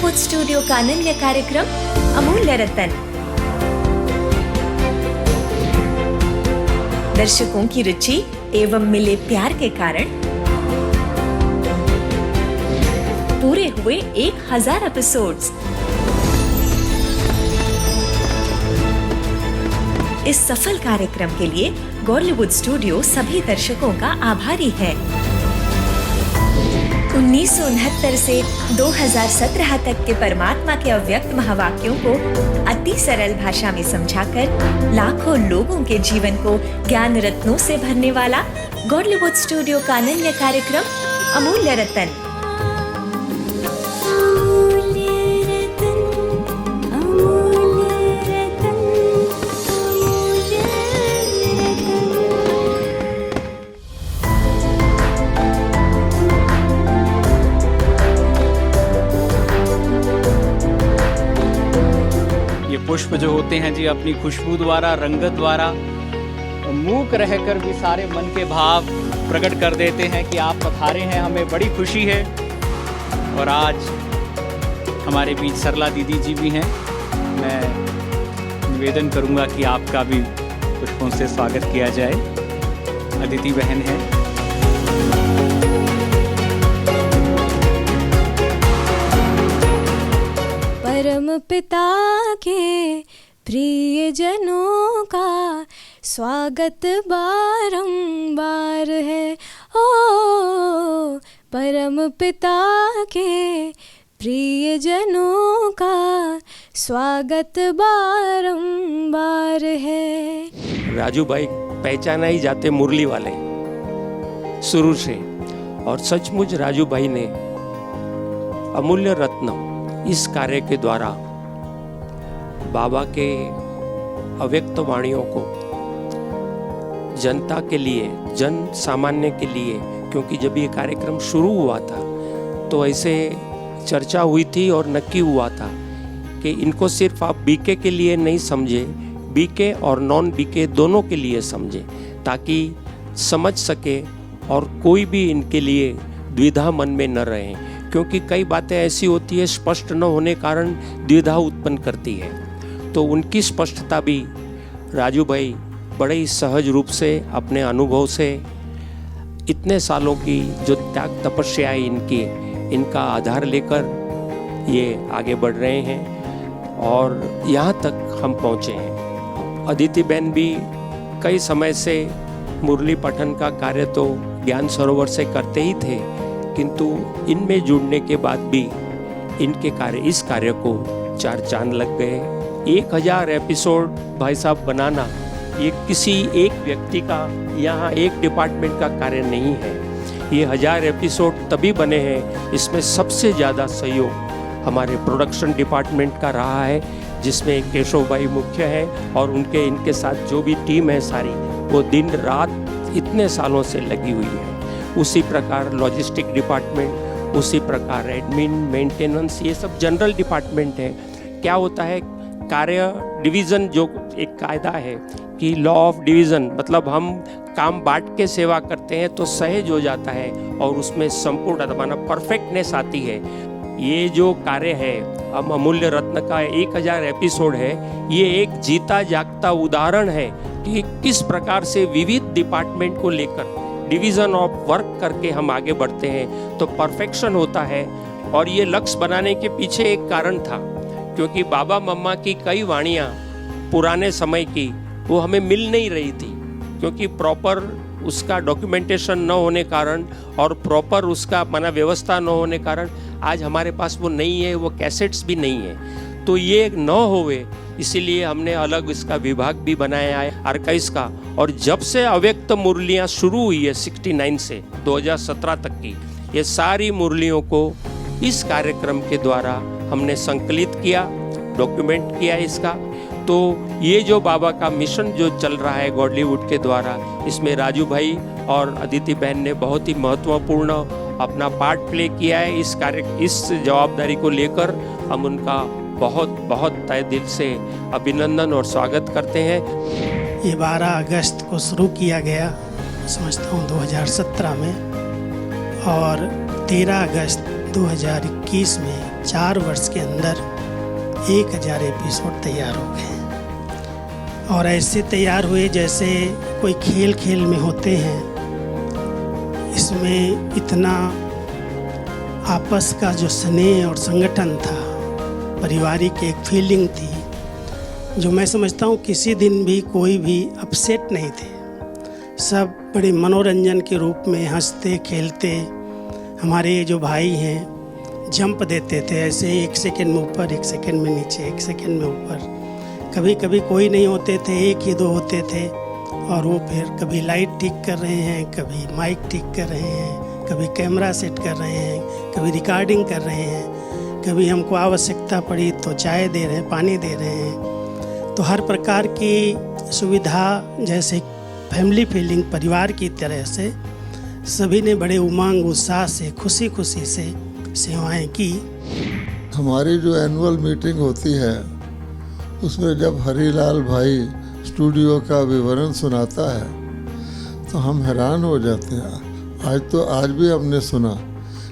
गॉलीवुड studio का अनन्य कार्यक्रम अमूल्य रत्न। दर्शकों की रुचि एवं मिले प्यार के कारण पूरे हुए 1000 एपिसोड्स। इस सफल कार्यक्रम के लिए गॉलीवुड स्टूडियो सभी दर्शकों का आभारी है। 1969 से 2017 तक के परमात्मा के अव्यक्त महावाक्यों को अति सरल भाषा में समझाकर लाखों लोगों के जीवन को ज्ञान रत्नों से भरने वाला गॉलीवुड स्टूडियो का अनन्य कार्यक्रम अमूल्य रत्न। पुष्प जो होते हैं जी, अपनी खुशबू द्वारा, रंगत द्वारा मूक रहकर भी सारे मन के भाव प्रकट कर देते हैं कि आप पधारे हैं, हमें बड़ी खुशी है। और आज हमारे बीच सरला दीदी जी भी हैं। मैं निवेदन करूंगा कि आपका भी पुष्पों से स्वागत किया जाए। अदिति बहन है। परम पिता के प्रिय जनों का स्वागत बारंबार है। ओ परम पिता के प्रिय जनों का स्वागत बारंबार है। राजू भाई पहचाना ही जाते मुरली वाले शुरू से, और सचमुच राजू भाई ने अमूल्य रत्न इस कार्य के द्वारा बाबा के अव्यक्त वाणियों को जनता के लिए, जन सामान्य के लिए, क्योंकि जब ये कार्यक्रम शुरू हुआ था तो ऐसे चर्चा हुई थी और नक्की हुआ था कि इनको सिर्फ आप बीके के लिए नहीं समझे, बीके और नॉन बीके दोनों के लिए समझे, ताकि समझ सके और कोई भी इनके लिए द्विधा मन में न रहे, क्योंकि कई बातें ऐसी होती है स्पष्ट न होने कारण द्विधा उत्पन्न करती है। तो उनकी स्पष्टता भी राजू भाई बड़े ही सहज रूप से अपने अनुभव से, इतने सालों की जो त्याग तपस्या है इनकी, इनका आधार लेकर ये आगे बढ़ रहे हैं और यहाँ तक हम पहुँचे हैं। अदिति बहन भी कई समय से मुरली पठन का कार्य तो ज्ञान सरोवर से करते ही थे, किंतु इनमें जुड़ने के बाद भी इनके कार्य, इस कार्य को चार चांद लग गए। 1000 एपिसोड भाई साहब बनाना ये किसी एक व्यक्ति का, यहाँ एक डिपार्टमेंट का कार्य नहीं है। ये 1000 एपिसोड तभी बने हैं, इसमें सबसे ज़्यादा सहयोग हमारे प्रोडक्शन डिपार्टमेंट का रहा है, जिसमें केशव भाई मुख्य हैं और इनके साथ जो भी टीम है सारी, वो दिन रात इतने सालों से लगी हुई है। उसी प्रकार लॉजिस्टिक डिपार्टमेंट, उसी प्रकार एडमिन, मेंटेनेंस, ये सब जनरल डिपार्टमेंट है। क्या होता है, कार्य डिवीज़न जो एक कायदा है कि लॉ ऑफ डिवीज़न, मतलब हम काम बांट के सेवा करते हैं तो सहज हो जाता है और उसमें संपूर्ण माना परफेक्टनेस आती है। ये जो कार्य है, हम अमूल्य रत्न का 1000 एपिसोड है, ये एक जीता जागता उदाहरण है कि किस प्रकार से विविध डिपार्टमेंट को लेकर डिवीज़न ऑफ वर्क करके हम आगे बढ़ते हैं तो परफेक्शन होता है। और ये लक्ष्य बनाने के पीछे एक कारण था, क्योंकि बाबा मम्मा की कई वाणियाँ पुराने समय की वो हमें मिल नहीं रही थी, क्योंकि प्रॉपर उसका डॉक्यूमेंटेशन न होने कारण और प्रॉपर उसका माना व्यवस्था न होने कारण आज हमारे पास वो नहीं है, वो कैसेट्स भी नहीं है। तो ये न होवे इसीलिए हमने अलग इसका विभाग भी बनाया है आर्काइव्स का। और जब से अव्यक्त मुरलियाँ शुरू हुई है 69 से 2017 तक की, ये सारी मुरलियों को इस कार्यक्रम के द्वारा हमने संकलित किया, डॉक्यूमेंट किया इसका। तो ये जो बाबा का मिशन जो चल रहा है गॉलीवुड के द्वारा, इसमें राजू भाई और अदिति बहन ने बहुत ही महत्वपूर्ण अपना पार्ट प्ले किया है। इस जवाबदारी को लेकर हम उनका बहुत बहुत तहे दिल से अभिनंदन और स्वागत करते हैं। ये 12 अगस्त को शुरू किया गया, समझता हूँ 2017 में, और 13 अगस्त 2021 में 4 वर्ष के अंदर 1000 एपिसोड तैयार हो गए और ऐसे तैयार हुए जैसे कोई खेल में होते हैं। इसमें इतना आपस का जो स्नेह और संगठन था, पारिवारिक एक फीलिंग थी, जो मैं समझता हूँ किसी दिन भी कोई भी अपसेट नहीं थे। सब बड़े मनोरंजन के रूप में हंसते खेलते, हमारे जो भाई हैं जंप देते थे ऐसे 1 सेकंड में ऊपर, 1 सेकंड में नीचे, 1 सेकंड में ऊपर। कभी कभी कोई नहीं होते थे, 1 ही 2 होते थे और वो फिर कभी लाइट ठीक कर रहे हैं, कभी माइक ठीक कर रहे हैं, कभी कैमरा सेट कर रहे हैं, कभी रिकॉर्डिंग कर रहे हैं, कभी हमको आवश्यकता पड़ी तो चाय दे रहे हैं, पानी दे रहे हैं। तो हर प्रकार की सुविधा, जैसे फैमिली फीलिंग, परिवार की तरह से सभी ने बड़े उमंग उत्साह से खुशी से सेवाएं की। हमारी जो एनुअल मीटिंग होती है उसमें जब हरीलाल भाई स्टूडियो का विवरण सुनाता है तो हम हैरान हो जाते हैं। आज भी हमने सुना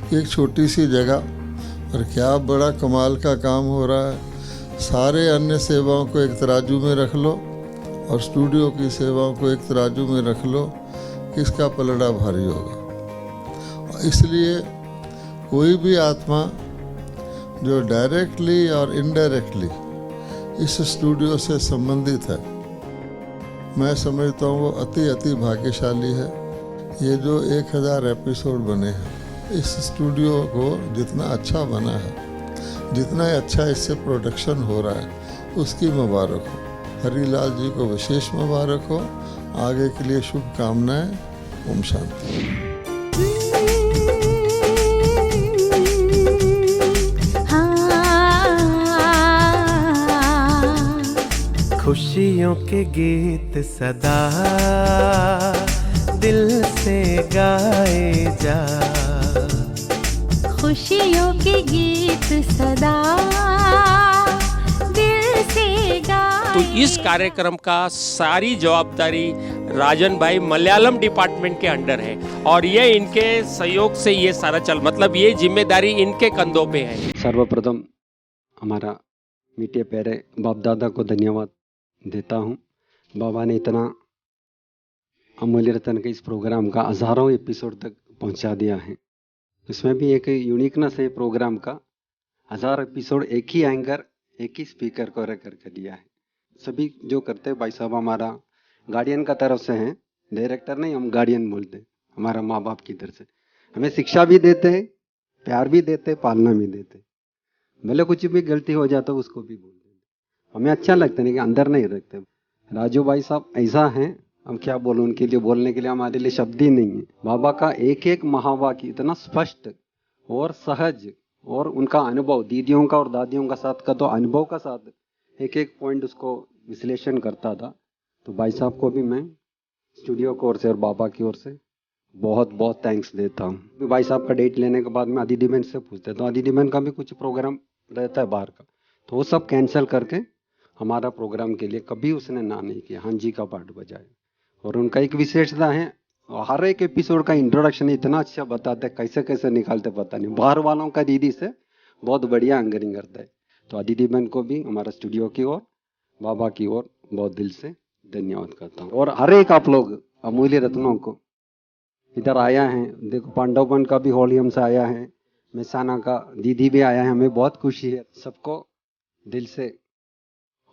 कि एक छोटी सी जगह पर क्या बड़ा कमाल का काम हो रहा है। सारे अन्य सेवाओं को एक तराजू में रख लो और स्टूडियो की सेवाओं को एक तराजू में रख लो, किसका पलड़ा भारी होगा। इसलिए कोई भी आत्मा जो डायरेक्टली और इनडायरेक्टली इस स्टूडियो से संबंधित है, मैं समझता हूँ वो अति भाग्यशाली है। ये जो 1000 एपिसोड बने हैं, इस स्टूडियो को जितना अच्छा बना है, जितना अच्छा इससे प्रोडक्शन हो रहा है, उसकी मुबारक हो। हरीलाल जी को विशेष मुबारक हो। आगे के लिए शुभकामनाएं। ओम शांति। खुशियों के गीत सदा दिल से गाए जा, खुशियों के गीत सदा दिल से गाए। तो इस कार्यक्रम का सारी जवाबदारी राजन भाई मलयालम डिपार्टमेंट के अंडर है और ये इनके सहयोग से ये सारा मतलब ये जिम्मेदारी इनके कंधों पे है। सर्वप्रथम हमारा मीठे प्यारे बाप दादा को धन्यवाद देता हूँ। बाबा ने इतना अमूल्य रतन के इस प्रोग्राम का हज़ारों एपिसोड तक पहुँचा दिया है। इसमें भी एक यूनिकनेस है प्रोग्राम का। 1000 एपिसोड एक ही एंकर, एक ही स्पीकर को रख कर दिया है। सभी जो करते हैं भाई साहब हमारा गार्डियन का तरफ से हैं, डायरेक्टर नहीं, हम गार्डियन बोलते हैं। हमारा माँ बाप की तरफ से हमें शिक्षा भी देते हैं, प्यार भी देते हैं, पालना भी देते हैं। भले कुछ भी गलती हो जाता है उसको भी बोल देते, हमें अच्छा लगता नहीं कि अंदर नहीं रखते। राजू भाई साहब ऐसा हैं, हम क्या बोलूं उनके लिए, बोलने के लिए हमारे लिए शब्द ही नहीं है। बाबा का एक एक महावाक्य इतना स्पष्ट और सहज, और उनका अनुभव, दीदियों का और दादियों का साथ का तो अनुभव का साथ एक एक पॉइंट उसको विश्लेषण करता था। तो भाई साहब को भी मैं स्टूडियो की ओर से और बाबा की ओर से बहुत बहुत थैंक्स देता हूँ। भाई साहब का डेट लेने के बाद मैं आदित्य बहन से पूछता था, आदित्य बहन का भी कुछ प्रोग्राम रहता है बाहर का, तो वो सब कैंसिल करके हमारा प्रोग्राम के लिए कभी उसने ना नहीं किया, हाँ जी का पार्ट बजाए। और उनका एक विशेषता है, हर एक एपिसोड का इंट्रोडक्शन इतना अच्छा बताते, कैसे कैसे निकालते पता नहीं। बाहर वालों का दीदी से बहुत बढ़िया एंकरिंग करता है। तो आदित्य बहन को भी हमारा स्टूडियो की ओर, बाबा की ओर बहुत दिल से धन्यवाद करता हूँ। और हर एक आप लोग अमूल्य रत्नों को इधर आया है, देखो पांडवपन का भी हॉलियम से आया है, मेहसाना का दीदी भी आया है, हमें बहुत खुशी है। सबको दिल से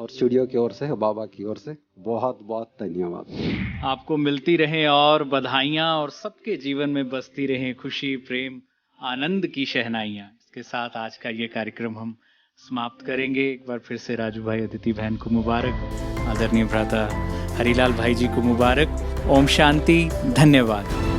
और स्टूडियो की ओर से, बाबा की ओर से बहुत बहुत धन्यवाद। आपको मिलती रहे और बधाइयाँ, और सबके जीवन में बसती रहे खुशी, प्रेम, आनंद की शहनाइयाँ। इसके साथ आज का ये कार्यक्रम हम समाप्त करेंगे। एक बार फिर से राजू भाई, अदिति बहन को मुबारक, आदरणीय भ्राता हरीलाल भाई जी को मुबारक। ओम शांति, धन्यवाद।